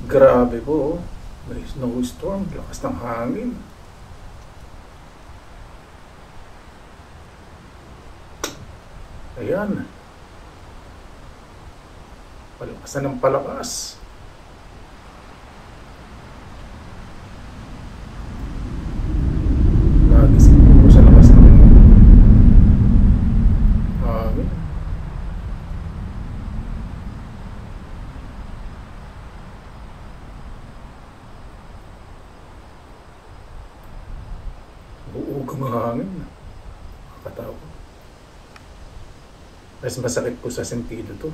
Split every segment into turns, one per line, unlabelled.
Grabe po, oh. May snowstorm, lakas ng hangin. Ayan. Palakasan ng palakas. Nagising po sa labas ng hangin. Uugang hangin. Nakakatakot. Mas masakit po sa sentido to.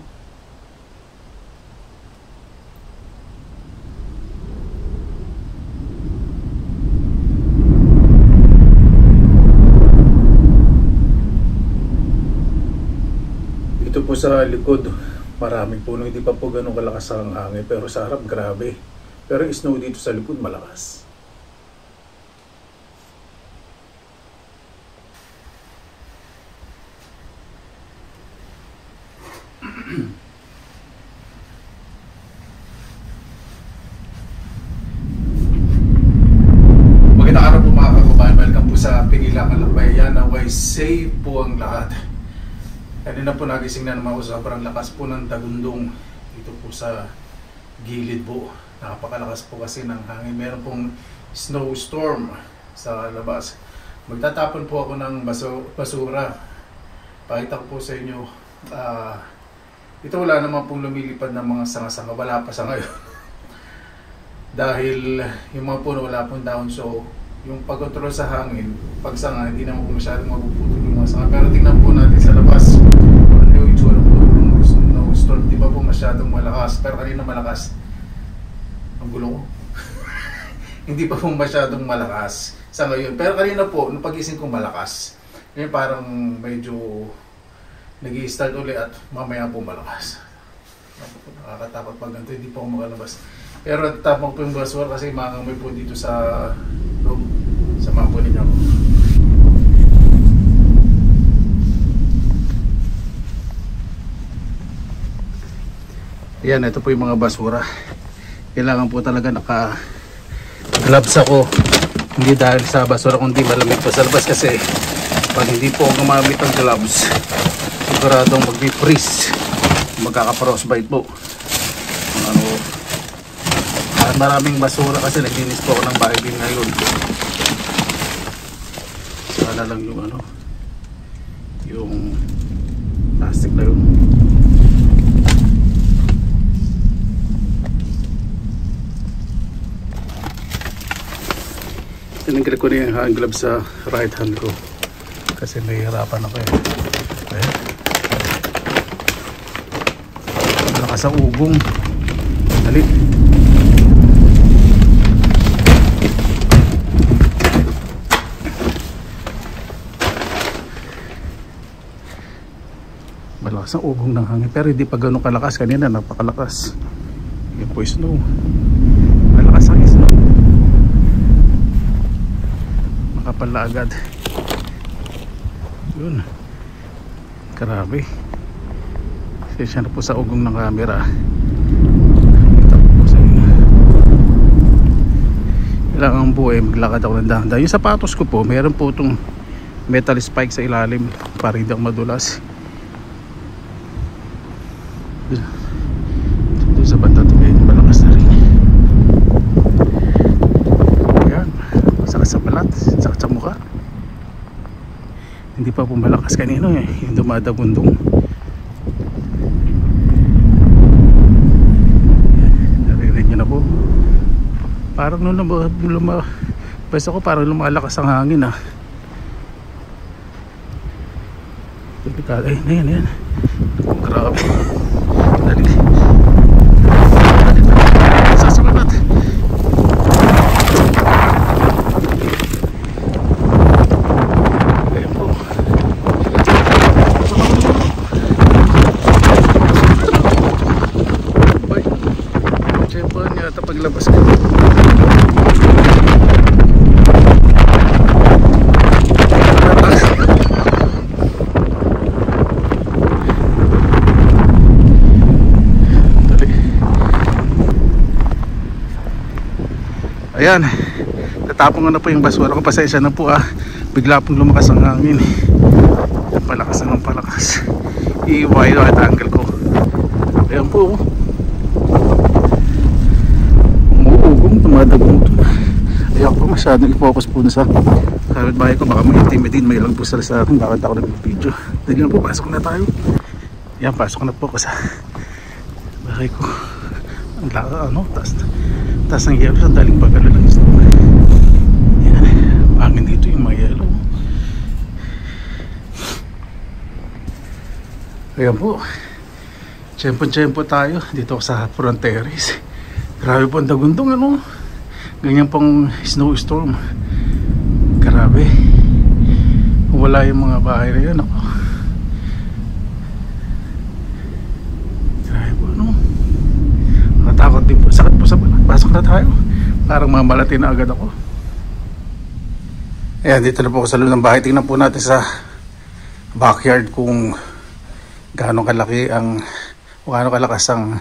Dito po sa likod, maraming puno, hindi pa po ganun kalakas ang hangin, pero sa harap grabe. Pero yung snow dito sa likod malakas. Magandang araw po mga kababayan, welcome po sa Pinilang Alakbayan. Naway safe po ang lahat. Kanina po nagising na naman ako, sobrang lakas po ng tagundong dito po sa gilid po. Napakalakas po kasi ng hangin. Meron pong snowstorm sa labas. Magtatapon po ako ng basura. Pakita ko po sa inyo. Ito wala naman pong lumilipad ng mga sanga-sanga. Wala pa sa ngayon. Dahil yung mga puno wala pong down. So yung pagkontrol sa hangin, pag sanga, hindi naman po masyadong mapuputol yung mga sanga. Pero tingnan po natin sa labas. Ano yung itsura po ng snowstorm? Di ba po masyadong malakas? Pero kanina malakas. Ang gulo ko. Hindi pa po masyadong malakas sa ngayon. Pero kanina po, nung pagising ko malakas. Ngayon parang medyo nag-i-start ulit at mamaya po malakas. Nakakatakot pag ganito, hindi po ako makalabas. Pero tapang po yung basura kasi makangamoy po dito sa loob. Sama po ninyo ako. Yan, ito po yung mga basura. Kailangan po talaga naka-gloves ako. Hindi dahil sa basura kundi malamig po sa labas kasi pag hindi po gumamit ng gloves, siguradong mag-freeze, magkaka-frostbite po. Maraming basura kasi naglinis po ako ng bahay din ngayon. Sana lang yung yung plastic na yun. Tinanggal ko na yung hand gloves sa right hand ko kasi nahihirapan ako eh. Malakas sa ugong. Dali. Malakas ang ugong ng hangin pero hindi pa ganun kalakas. Kanina napakalakas. Yan po snow. Malakas ang snow. Makapal na agad. Yun. Grabe. Sesya na po sa ugong ng camera. Kailangan po maglakad ako ng dahan-dahan. Yung sapatos ko po, meron po itong metal spike sa ilalim para hindi ako madulas. Doon sa banda ito malakas na rin. Ayan, sakit sa balat, sakit sa mukha. Hindi pa po malakas kanino eh, yung dumadagundong. Narinig nyo na po. Parang nung basta ko parang lumalakas ang hangin ah. Ay, ayan. Grabe. Dali. Sasalat. Ayan po. Ay. Siyempre niya ito paglabas ko. Ayan, natapon ko na po yung basura ko. Pasensya na po bigla pong lumakas ang hangin. Palakas na ng palakas. I-wide at angle ko. Ayan po. Umuugong, tumadagong ito. Ayan po, masyadong i-focus po na sa kapitbahay ko. Baka ma-intimidate, may lang po sa akin. Bakit ako nag-video? Dali na po, pasok na tayo. Ayan, pasok na po ako sa bahay ko. Ang laka, taas ng yelo. Sandaling pagkala lang ito. Ayan, hangin dito yung mga yelo. Ayan po, tiyempo tayo dito sa front terrace. Grabe po ang dagundong, ganyan pong snowstorm. Grabe, wala yung mga bahay na yun, grabe po, nakatakot din po, sakit po sa balat. Pasok na tayo, parang mamalati na agad ako. Ayan, dito na po ako sa loob ng bahay. Tingnan po natin sa backyard kung gaano kalaki o gaano kalakas ang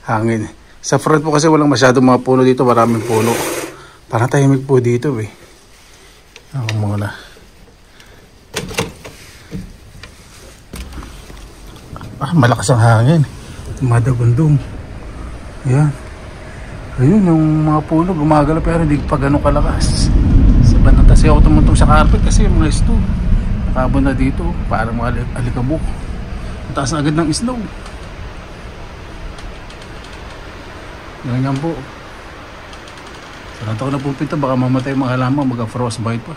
hangin. Sa front po kasi walang masyadong mga puno dito, maraming puno. Parang tahimik po dito Ako muna. Malakas ang hangin. Tumadagundong. Ayan. Ayun, yung mga puno gumagala pero hindi pa ganun kalakas. Sa bandang kasi ako tumuntong sa carpet kasi yung mga snow nakabon na dito. Parang mga alikabok. Taas na agad ng snow. Ganyan po. Sarado ko na po pinto, baka mamatay mga halaman, mag-frostbite pa.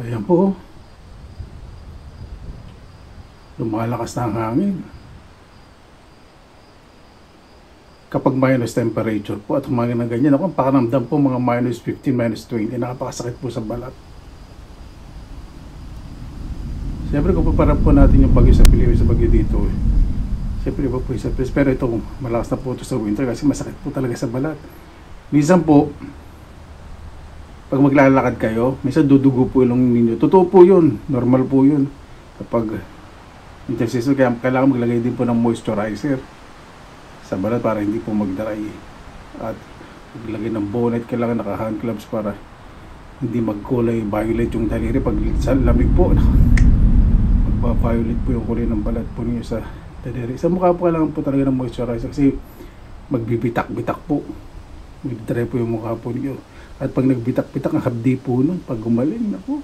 Ayan po. Lumalakas na ang hangin. Kapag minus temperature po at humangin na ganyan, ako pakiramdam po mga minus 15, minus 20, nakapakasakit po sa balat. Siyempre kung paparap po natin yung bagyo sa Pilipinas, sa bagyo dito siyempre iba po yung surprise. Pero ito malakas na po ito sa winter kasi masakit po talaga sa balat. Minsan po pag maglalakad kayo, minsan dudugo po yung ninyo. Totoo po yun, normal po yun kapag interseason. Kaya kailangan maglagay din po ng moisturizer sa balat para hindi po magdry. At maglagay ng bonnet, kailangan naka hand gloves para hindi magkulay violet yung daliri pag sa lamig po. Violet po yung kulay ng balat po niyo sa daliri. Sa mukha po kailangan po talaga ng moisturizer kasi magbibitak-bitak po. Magdry po yung mukha po niyo. At pag nagbitak-bitak ang habdi po nun, pag gumaling na po.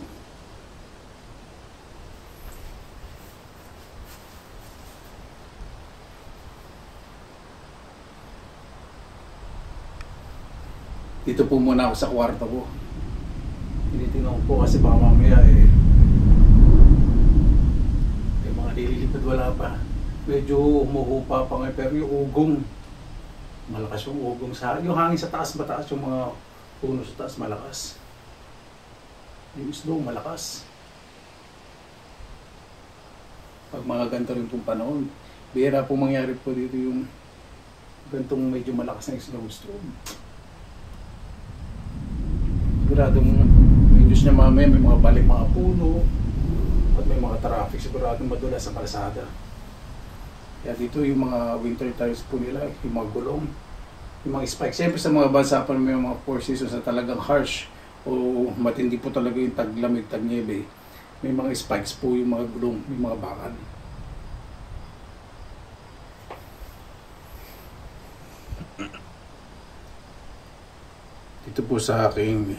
Dito po muna ako sa kwarto ko. Tinitingnan ko po kasi baka mamaya nililipad wala pa. Medyo humuhupa pa ngayon pero yung ugong malakas yung ugong sa yung hangin sa taas mataas, yung mga puno sa taas malakas. Yung snow malakas. Pag mga ganito rin pong panahon, bihira po mangyari po dito yung gantong medyo malakas na snowstorm. Siguradong may news niya mamaya may mga balik mga puno at may mga traffic, sigurado madulas sa kalsada. Kaya dito yung mga winter tires po nila, yung mga gulong, yung mga spikes. Siyempre sa mga bansa pa may mga 4 seasons na talagang harsh o matindi po talaga yung taglamig, tagniebe. May mga spikes po yung mga gulong, may mga bakal. Dito po sa aking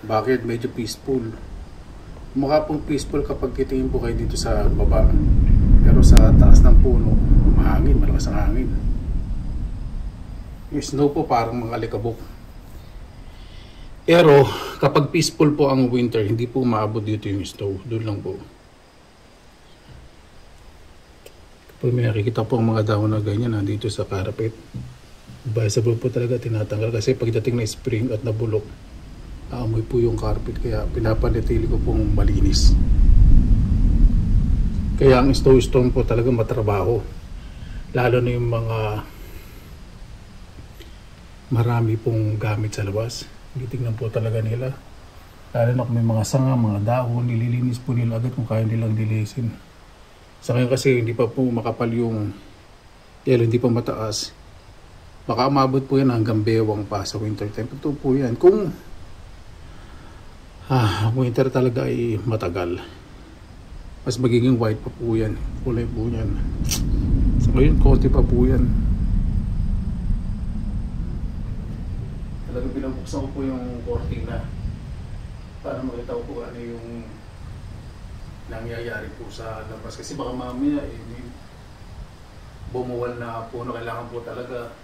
bakit medyo peaceful. Mukha pong peaceful kapag titingin po kayo dito sa baba. Pero sa taas ng puno, mahangin, malakas ang hangin. Yung snow po parang mga alikabok. Pero kapag peaceful po ang winter, hindi po maabot dito yung snow. Doon lang po. Kapag may nakikita po ang mga dahon na ganyan nandito sa carpet, advisable po talaga tinatanggal kasi pagdating na spring at nabulok, aamoy po yung carpet, kaya pinapanatili ko pong malinis. Kaya ang snowstorm po talaga matrabaho, lalo na yung mga marami pong gamit sa labas. Titignan po talaga nila, lalo na kung may mga sanga, mga dahon, nililinis po nila agad kung kaya nilang linisin. Sa kanya kasi hindi pa po makapal yung yelo, hindi pa mataas, Baka umabot po yan hanggang bewang pa sa winter time. Ito po yan. Kung winter talaga ay matagal, mas magiging white pa po yan. Kulay po yan. So ngayon, konti pa po yan. Talagang binubuksan ko po yung cortina para makita ko po ano yung nangyayari po sa labas. Kasi baka mamaya bumuwal na puno. Kailangan po talaga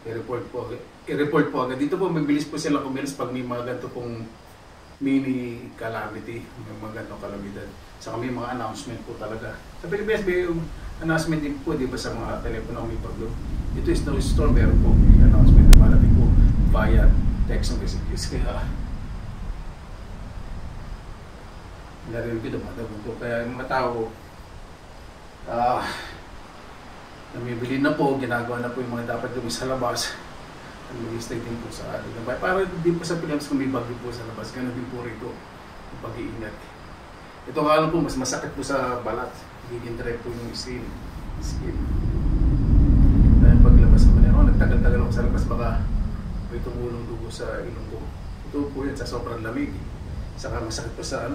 i-report po agad. Dito po magbilis po sila kumilos pag may mga ganito pong mini calamity, may mga ganitong kalamidad. Saka may mga announcement po talaga. Sa Pilipinas may announcement din po, di ba, sa mga telepono may paglo. Ito is snowstorm, meron po may announcement na malating po via text messages. Kaya narinig ko dumadagon po. Kaya yung mga tao namibili na po, ginagawa na po yung mga dapat gawin sa labas. Mag-stay din po sa ating bahay. Para din po sa Pilipinas kung may bagyo po sa labas, ganoon din po rito yung pag-iingat. Ito nga lang po, mas masakit po sa balat. Higing dry po yung skin. Dahil paglabas ko na nagtagal-tagal ako sa labas, baka may tumulong dugo sa ilong ko. Ito po yan sa sobrang lamig. Saka masakit po sa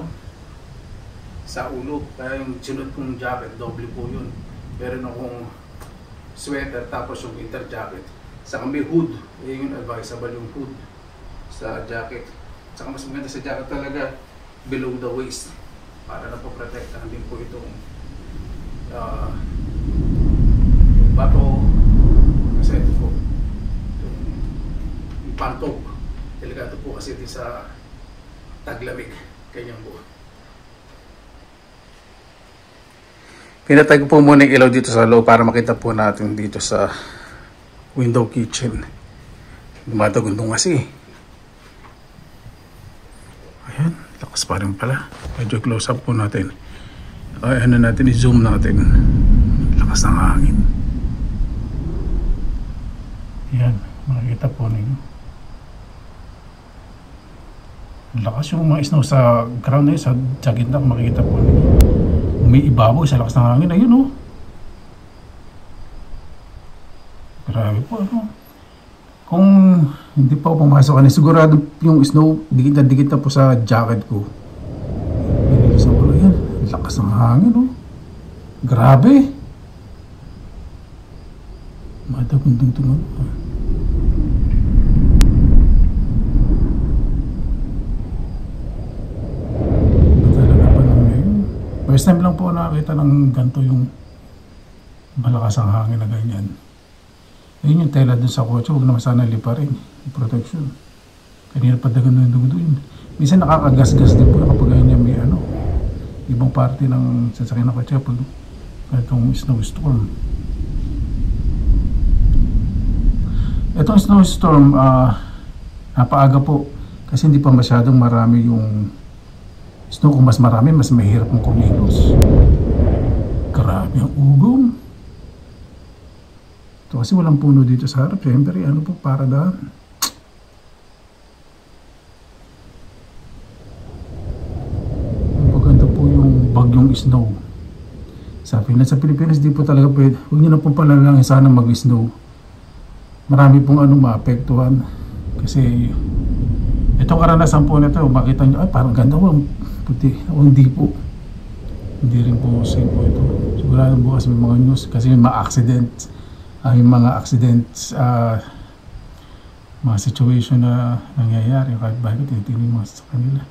sa ulo. Kaya yung sunod kong jacket, doble po yun. Meron akong sweater tapos yung winter jacket. Saka may hood. Yung advisable yung hood sa jacket. Saka mas maganda sa jacket talaga below the waist. Para na po protektahan din po itong yung bato. Kasi ito po yung pantog. Delikado po kasi ito sa taglamig. Kanyang buo. Pinatay ko po muna yung ilaw dito sa loob para makita po natin dito sa window kitchen. Dumadagundong kasi. Ayan, lakas pa rin pala. Medyo close up po natin. Ay, ano natin, i-zoom natin. Lakas ng hangin. Ayan, makikita po ninyo. Lakas yung mga snow sa ground eh, sa gitna, makikita po ninyo. May ibabaw sa lakas ng hangin. Ayun oh. Grabe po ano. Kung hindi pa ako pumasok ano, sigurado yung snow dikit na po sa jacket ko. Binilisan ko lang yan. Lakas ng hangin oh. Grabe. Madagundong tumag. First time lang po nakakita ng ganito yung malakas ang hangin na ganyan. Ayun yung tela dun sa kotse, huwag naman sana liparin yung protection. Kanina pa dagan yun. Minsan nakakagas-gas din po kapag ganyan may ibang parte ng sasakyan ng kotse pag itong snowstorm. Itong snowstorm napaaga po kasi hindi pa masyadong marami yung snow. Kung mas marami, mas mahirap mong kumilos. Grabe ang ugong. Ito kasi walang puno dito sa harap. Siyempre, ano po, para daan. Maganda po yung bagyong snow. Sa Pilipinas, di po talaga pwede. Huwag nyo na pong palalangin sana mag-snow. Marami pong maapektuhan. Kasi, itong karanasan po na ito, makita nyo, ay parang ganda po. Puti. O hindi po. Hindi rin po safe po ito. Sigurado po kasi may mga news. Kasi may mga accidents. Yung mga accidents, mga situation na nangyayari. Kahit bakit tinitingin mo sa kanila.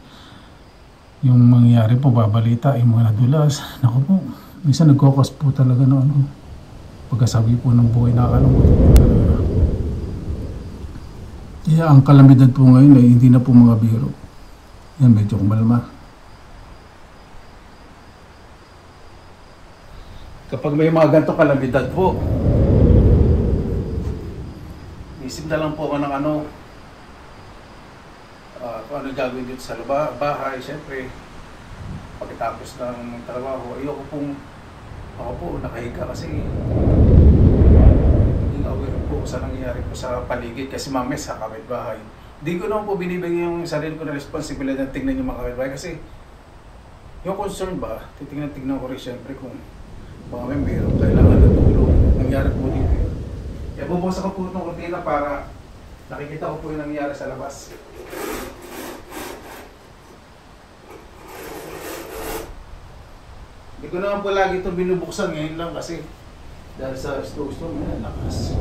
Yung mangyayari po, babalita, yung mga nadulas. Naku po. Minsan nagkokos po talaga na pagkasabi po ng buhay na kalungkot po talaga. Kaya ang kalamidad po ngayon ay hindi na po mga biro. Yan, medyo kumalma. Kapag may mga ganito kalamidad po, isip na lang po ako ng kung ano gagawin dito sa bahay. Siyempre, pagkatapos ng trabaho, ayoko pong ako po nakahiga kasi hindi aware po sa nangyayari po sa paligid kasi mamaya sa kapitbahay. Hindi ko naman po binibigyan yung sarili ko na responsibilidad na tingnan yung mga kapitbahay kasi yung concern ba, tingnan ko rin siyempre kung baka may mayroong kailangan na tulong. nangyari po dito. Kaya bubuksan ko po itong kurtina para nakikita ko po yung nangyari sa labas. Hindi ko naman po lagi ito binubuksan ngayon lang kasi dahil sa snowstorm, lakas.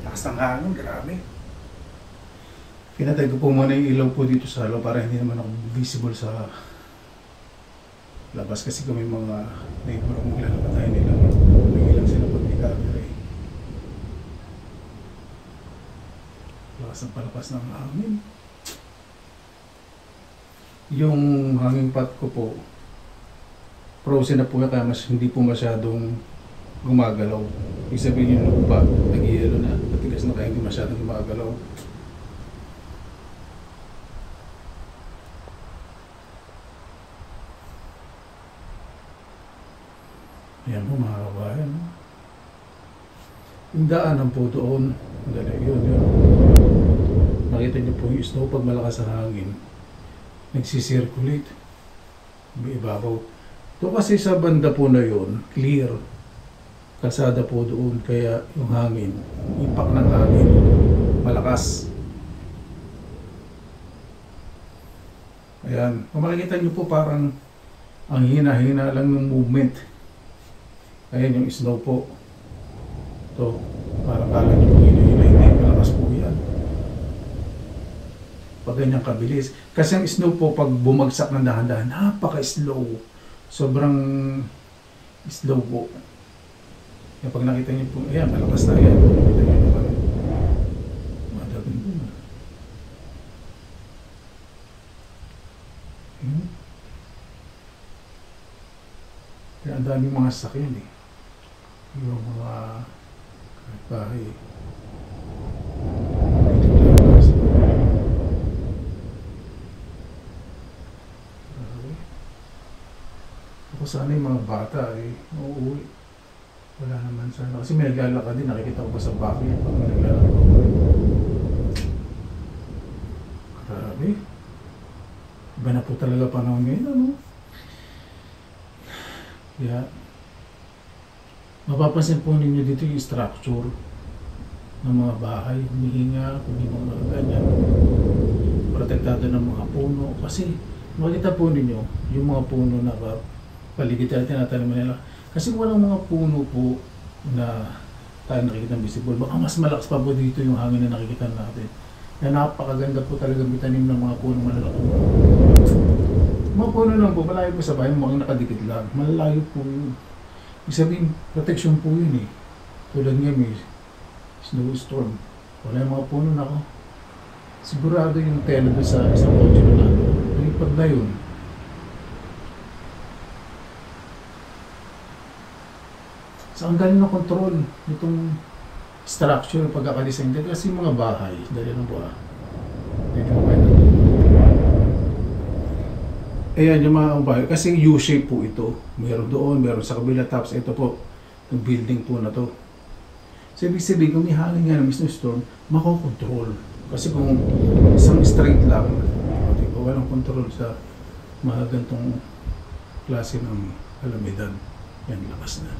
Lakas ng hangin, grabe. Pinatay ko po muna yung ilaw po dito sa halo para hindi naman ako visible sa labas kasi kung may mga neighbor kung maglalapatay nila. Nagilang sila pag may camera eh. Lakas ng palapas ng hangin. Yung hanging pot ko po, frozen na po yan kaya hindi po masyadong gumagalaw. Ibig sabihin yung lupa, nag-ielo na, matigas na kaya hindi masyadong gumagalaw. Ayan po mga kabayan. Yung daanan po doon, yun. Nakita niyo po yung snow pag malakas ang hangin. Nagsisirculate. May ibabaw. Ito kasi sa banda po na yun, clear. Kalsada po doon, kaya yung hangin, impact ng hangin, malakas. Ayan. Kung makikita niyo po parang ang hina-hina lang ng movement. Ayan yung snow po. Ito, parang kala niyo po hina-hina, hindi malakas po yan. Pag ganyan kabilis. Kasi ang snow po, pag bumagsak ng dahan-dahan, napaka-slow. Sobrang slow po. Kaya pag nakita niyo po, ayan, malakas na yan. Nakita niyo naman. Madagin po na. Kaya ang daming mga sakyan eh. Yung mga bahay. Ako sana yung mga bata eh, uuwi. Wala naman sana. Kasi may naglalakad din, nakikita ko pa sa bakit pag may naglalakad. Grabe. Iba na po talaga panahon ngayon, ano? Kaya, mapapansin po ninyo dito yung structure ng mga bahay, humihinga, kung hindi mga ganyan. Protektado ng mga puno. Kasi, makikita po ninyo, yung mga puno na paligid tayo tinatanaman nila. Kasi walang mga puno po na tayo nakikita visible. Baka mas malakas pa po dito yung hangin na nakikita natin. Kaya napakaganda po talaga bitanim ng mga puno malalaki. Mga puno lang po, malayo po sa bahay, mukhang nakadikit lang. Malalayo po yun. Ibig sabihin, protection po yun eh. Tulad nga may snowstorm. Wala yung mga puno na ako. Sigurado yung tela doon sa isang kotse na natin. Lipad na yun. So, ang galing na control nitong structure pagkakadesign dito kasi mga bahay, dali lang po dito mo kayo. Ayan yung mga bahay, kasi U-shape po ito. Meron doon, meron sa kabila, tapos ito po, yung building po na to. So, ibig sabihin, kung may hangin nga ng snowstorm, makokontrol. Kasi kung isang straight lang, walang control sa mga gantong klase ng kalamidad. Yan, lakas na.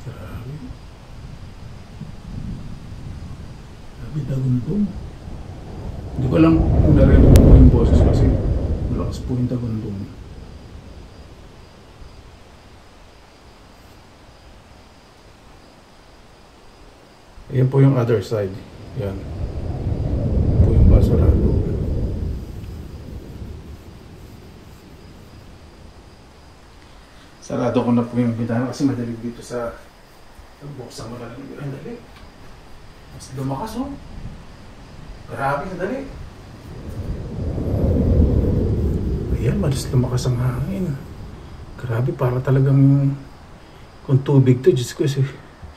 Grabe. Grabe dagundong. Hindi ko alam kung narinig ko yung boses kasi malakas po yung dagundong. Ayan po yung other side. Yan. Ayan po yung basurado. Sarado ko na po yung bintana kasi madalig dito sa buksan mo na lang yung dali. Mas lumakas oh. Grabe na dali. Ayan, malas lumakas ang hangin. Grabe, para talagang kung tubig to, Diyos ko,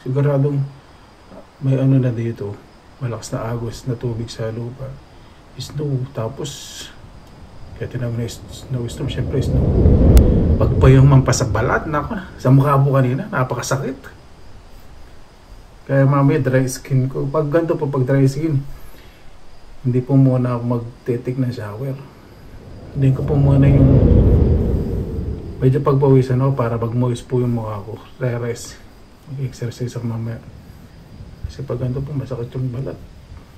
siguradong may ano na dito. Malakas na agos na tubig sa lupa. Snow, tapos kaya tinawag na snowstorm, syempre snow. Pag pa yung mampasa balat, nako, sa mukha mo kanina, napakasakit. Kaya mamaya dry skin ko. Pag ganito po, pag dry skin, hindi po muna ako magtitik ng shower. Hindi ko po muna yung medyo pagpawisan ako para pag-moist po yung mukha ko. Re-rest. Mag-exercise ako mamaya. Kasi pag ganito po, masakit yung balat.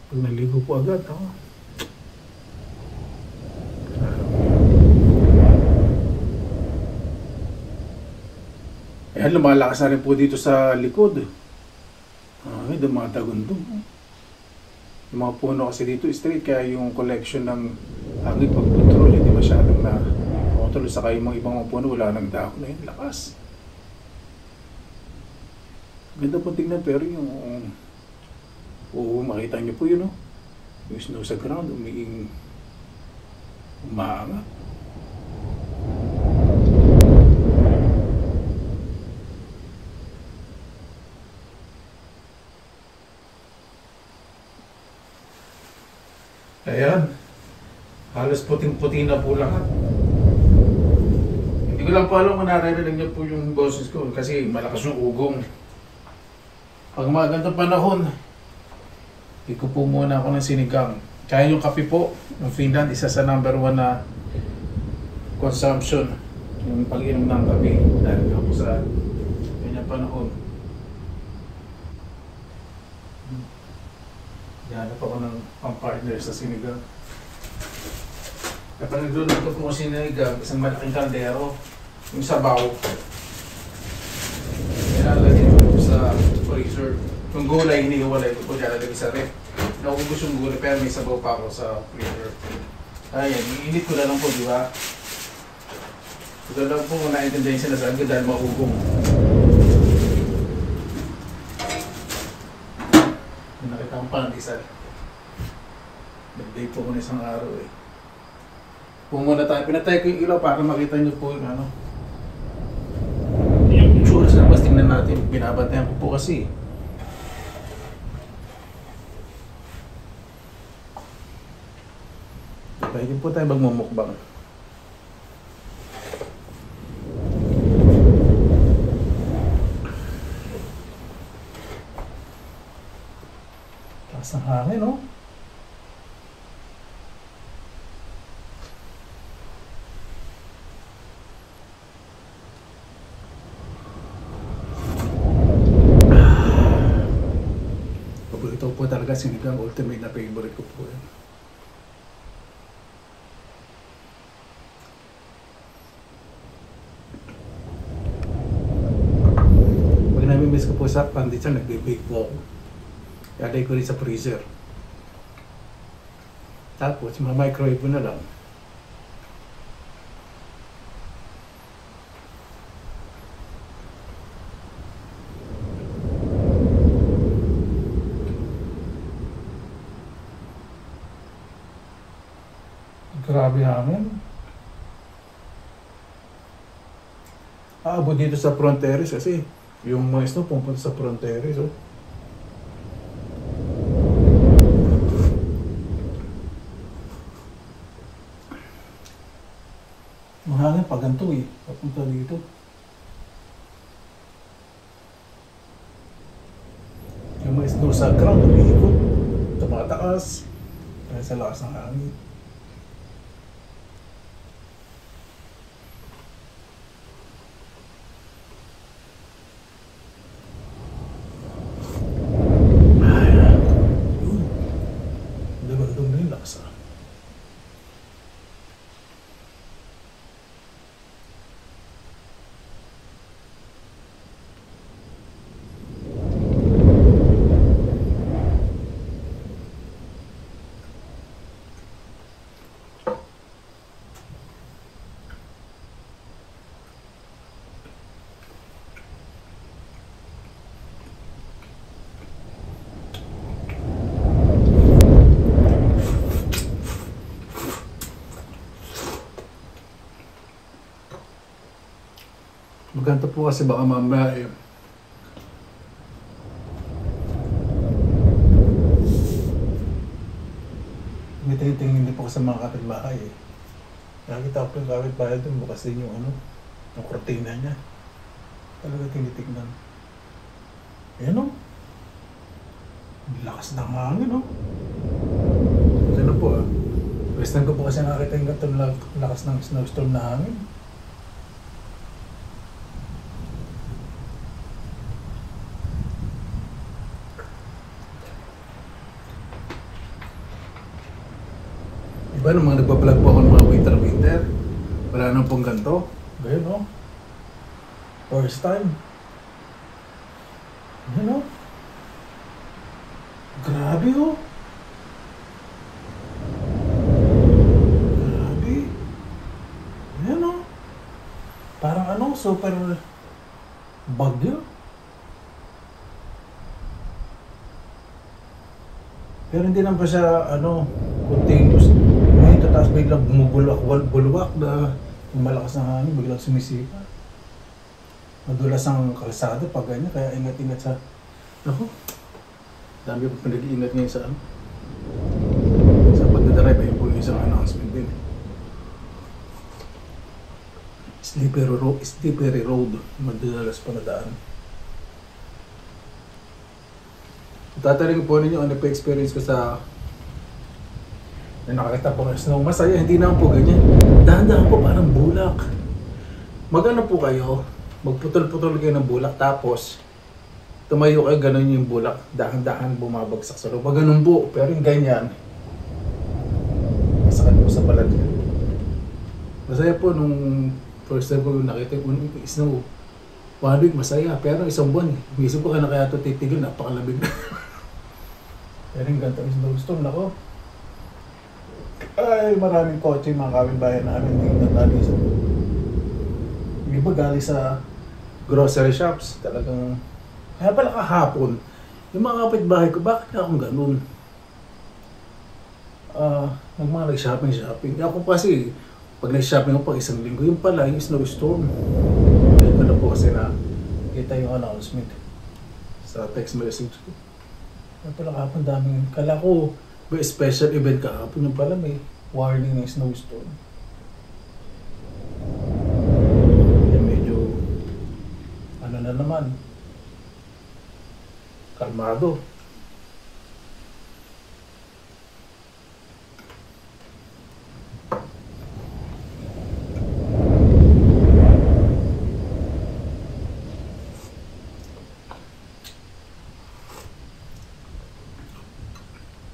Pag naligo po agad ako. Ayan, lumalakas na rin po dito sa likod. Ay, dumatagundong. Yung mga puno kasi dito straight, kaya yung collection ng hangin pag-control, hindi masyadong na control. Saka yung mga ibang mga puno, wala nang dahon na yun, lakas. Ganda po tingnan, pero yung makita nyo po yun, yung snow sa ground, umaangat. Ayan, halos puting-puti na po lahat. Hindi ko lang po alam kung naririnig niyo po yung boses ko kasi malakas yung ugong. Pag magandang panahon, iko po muna ako ng sinigang. Kaya yung kape po, ng Finland, isa sa number 1 na consumption. Yung pag-inom ng kape dahil nga po sa kanyang panahon. Hanap ako ng pang-partner sa sinigang. Kapag nagluluto po sa sinigang, isang malaking kaldero, yung sabaw, nilalagay ko sa freezer. Yung gulay, hinihiwalay ko po, nilalagay sa ref. Naubos yung gulay, pero may sabaw pa ako sa freezer. Ayan, iinit ko na lang po, di ba? Ito lang po kung naintindihan siya na saan ko dahil mahugong. Nakita ang pandesal. Nag-day po ko na isang araw eh. Pumunta tayo. Pinatay ko yung ilaw para makita nyo po yung ano. Yung tsura sa labas, tingnan natin. Binabantayan ko po kasi. Pwede po tayo magmumukbang. Ang hangin, no? Paborito po talaga sinigang, ultimate na favorite ko po yan. Pag nami-miss ko po sa pandesal, nagbe-bake po ako. Ilagay ko rin sa freezer. Tapos, ma-microwave ko na lang. Grabe hangin. Aabot dito sa front terrace kasi yung mga snow pumunta sa front terrace. Oh. Mahangin pag ganito eh, papunta dito. Yung mga snow sa ground, umiikot, tumataas, dahil sa lakas ng hangin. Dagandong na yung laksa. Maganda po kasi baka mamaya eh. Tingin din po sa mga kapitbahay eh. Nakita ko yung kapitbahay doon, bukas din yung ano, yung kortina niya. Talaga tinitignan. Ayan o. Lakas ng hangin o. Ito na po ah. First time ko po kasi nakakita yung lakas ng snowstorm na hangin. Diba nung mga nagbablog po ako ng mga winter, wala nang pong ganito. Ganyan, no? First time. Yan, no? Grabe, oh. Grabe. Yan, no? Parang ano, super bagyo. Pero hindi naman pa siya, ano, continuous. Ngayon, tataas biglang bulwak na malakas na hangin, biglang sumisipa. Madulas ang kalsada pag ganyan, kaya ingat-ingat sa... Ako, dami po pinag-iingat ngayon sa ano. Sa pagdadrive, ayun po yung isang announcement din. Slippery road, madalas pa na daan. Tataling po ninyo ano pa experience ko sa na nakakita po ng snow. Masaya, hindi naman po ganyan. Dahan-dahan po parang bulak. Magano po kayo, magputol-putol kayo ng bulak tapos tumayo kayo, ganun yung bulak. Dahan-dahan bumabagsak sa loob. Ganun po, pero yung ganyan, masakit po sa balat. Masaya po nung first time ko nakita yung snow. 1 week masaya, pero isang buwan eh. Isip ko kaya ito titigil, napakalamig na. Pero yung ganito is snowstorm na ko. Ay, maraming kotse yung mga kapitbahay namin yung natali sa... Yung iba galing sa grocery shops, talagang... Kaya pala kahapon, yung mga kapitbahay ko, bakit nga akong ganun? Nag-shopping. Ako kasi, pag nag-shopping ako pag isang linggo, yung pala, yung snowstorm. Kaya ko na po kasi na kita yung announcement sa text message ko. Kaya pala kahapon daming, kala ko may special event kahapon, yung pala may warning ng snowstorm. Kaya medyo ano na naman, kalmado.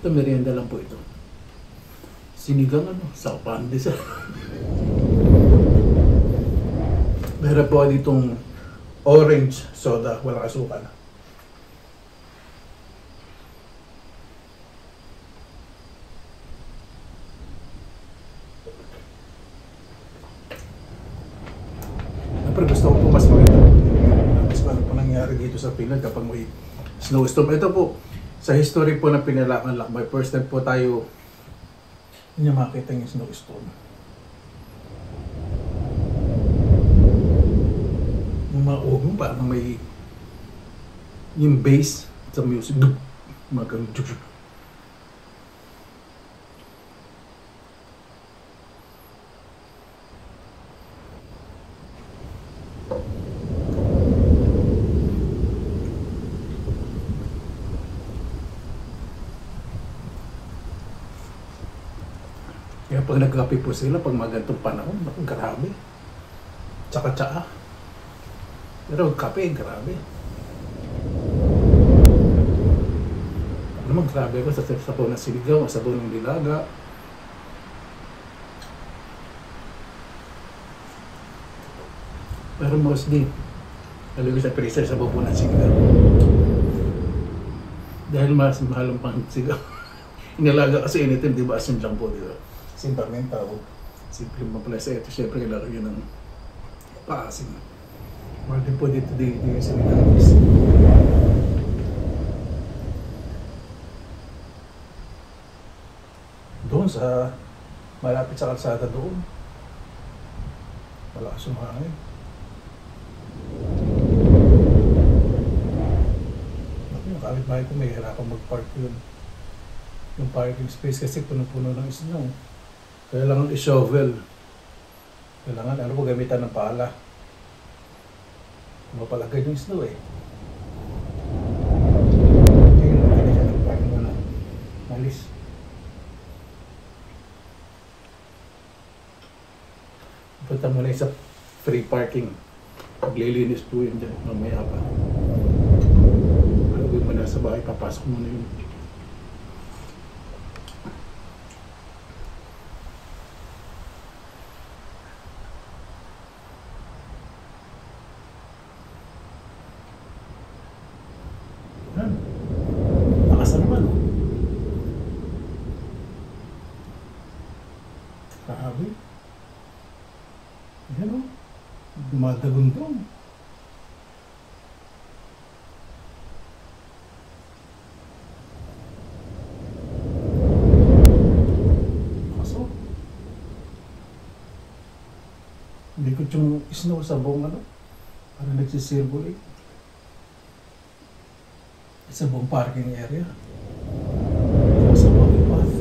Ito, merienda lang po ito. Sinigang ano, sa pandesal. Meron po ditong orange soda, walang asukal. Siyempre gusto ko po mas maganda. Mas ano po nangyari dito sa Finland kapag may snowstorm. Ito po, sa history po ng Pinalakan Lakbay, first time po tayo hindi niya makita yung snowstorm. Yung mga ugong parang may yung bass sa music, magkang juk. Kaya pag nagkape po sila, pag magantong panahon, grabe. Tsaka-tsaka. Pero kape, grabe. Ano naman, grabe ako sa sabaw ng sinigaw, sabaw ng dilaga. Pero mostly, talaga sa presa, sabaw po ng sinigaw. Dahil mas mahal ang pang-sigaw. Inalaga kasi anytime, di ba? Asin lang po, di ba? Simparment tao. Simple mo pala sa ito. Siyempre kailangan yun ng paasin. Mahal din po dito yung sinigawis. Doon sa malapit sa kalsada doon. Malakas yung hangin. Yung kapitbahay ko may hirapan mag-park yun. Yung parking space kasi puno-puno ng snow. Kailangan i-shovel. Kailangan ano po gamitan ng pala. Mapalagay yung snow eh. Ayun, hindi siya nagparking mo na. Malis. Punta mo na sa free parking. Paglilinis po yun dyan. Mamaya pa. Alagay mo na sa bahay. Papasok mo na yun. Grabe. Ayan o. Dumadagundong. Kaso. Likod yung snow sa buong ano. Parang nagsisirculate. Sa buong parking area. Sa walking path.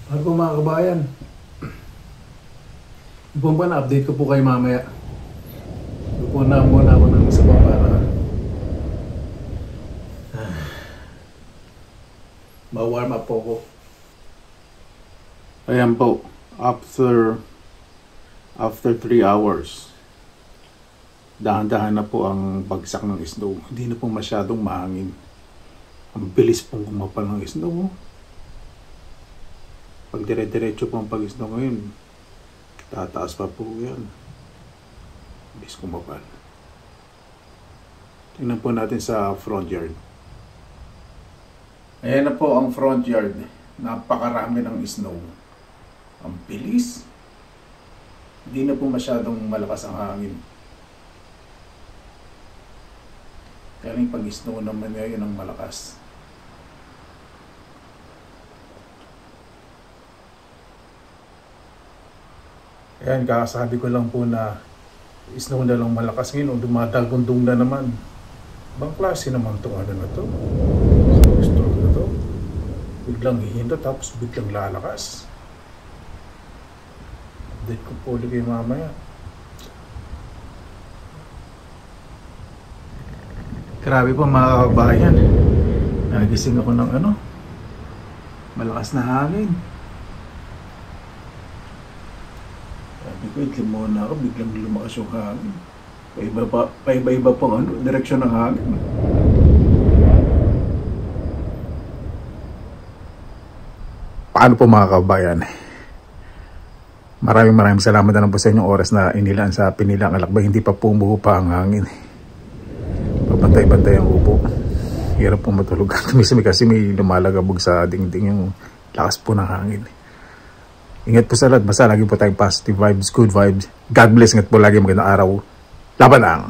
Ano po mga kabayan? Ibang pa na-update ko po kayo mamaya. Lupo na muna ako ng isa pa para ma-warm up po ko. Ayan po. After 3 hours, dahan-dahan na po ang bagsak ng snow. Hindi na po masyadong mahangin. Ang bilis pong kumapal ng snow. Pag dire-diretso po ang pag-snow ngayon, tataas pa po yan. Bilis kumapal. Tingnan po natin sa front yard. Ayan na po ang front yard. Napakarami ng snow. Ang bilis. Hindi na po masyadong malakas ang hangin. Kaya yung pag-snow naman ngayon ang malakas. Ayan, kakasabi ko lang po na snow na lang malakas ngayon o dumadagundong na naman. Bang klase naman itong ano na to? Storm na to? Biglang hihinto tapos biglang lalakas. Update ko po ulit kayo mamaya. Grabe po mga kabayan. Nagising ako ng ano? Malakas na hangin. Sabi ko, itlim muna ako, biglang lumakas yung hangin. Paiba-iba pong ano, direksyon ng hangin. Paano po mga kabayan? Maraming salamat na lang po sa inyong oras na inilaan sa Pinilang Alakbay. Hindi pa pumuho pa ang hangin. Pabantay-bantay ang upo. Hirap po matulog. Tumisimi kasi may lumalagabog sa dingding yung lakas po ng hangin. Ingat po sa lahat. Basta lagi po tayong positive vibes, good vibes. God bless. Ingat po lagi. Magandang araw. Laban lang.